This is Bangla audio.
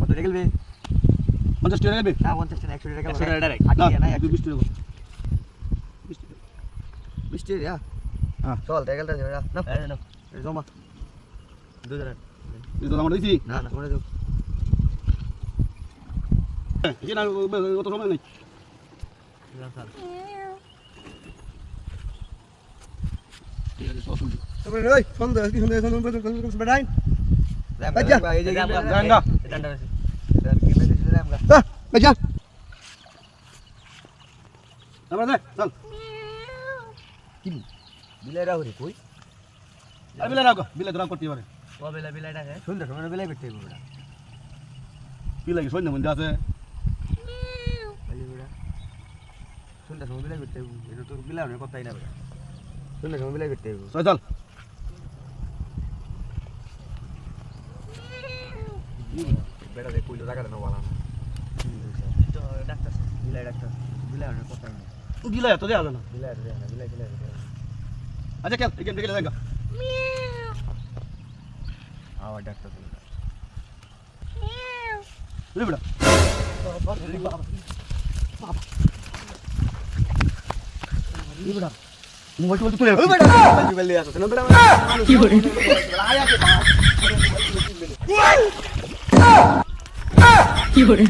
কত টাকা গেলবে 50 টাকা নেবে না 50 টাকা 100 টাকা 100 টাকা ডাইরেক্ট না না 20 টাকা 20 টাকা হ্যাঁ চল টাকা গেলটা না না জমা 2000 এই তো আমরা দিছি না না করে দাও এই না কত সময় নেই তারপরে ওই ফোন দে কি শুনে শুনে বেড়াই জাঙ্গা স্যার কি মেসেজ দিলাম গা বেজা আমরা দে চল বিলাই রাহুরি কই আর বিলে রাখো বিলে ধরা করতে পারে কবেলা বিলাই ডাকে সুন্দর সময় বিলাই করতে হবে বড়া বিলে কি সৈন্য মধ্যে আছে খালি বড়া সুন্দর সময় বিলাই করতে হবে এটা তো বিলাই অনেক কথাই না বড়া সুন্দর সময় বিলাই করতে হবে চল বেড়া দে কইলো টাকা দেন ওয়ালা তো ডাক্তার বিলাই ডাক্তার বিলাই অনেক কথাই না বিলে তো দেয়া না বিলাই রে না বিলাই আচ্ছা কেন এখান থেকে জায়গা আওয়াজ ডাক্তার বুঝলি বেটা মোবাইল টোবাইল তুলে ওই বেটা মোবাইল দিয়ে আসছ না বেটা কি করে কি করে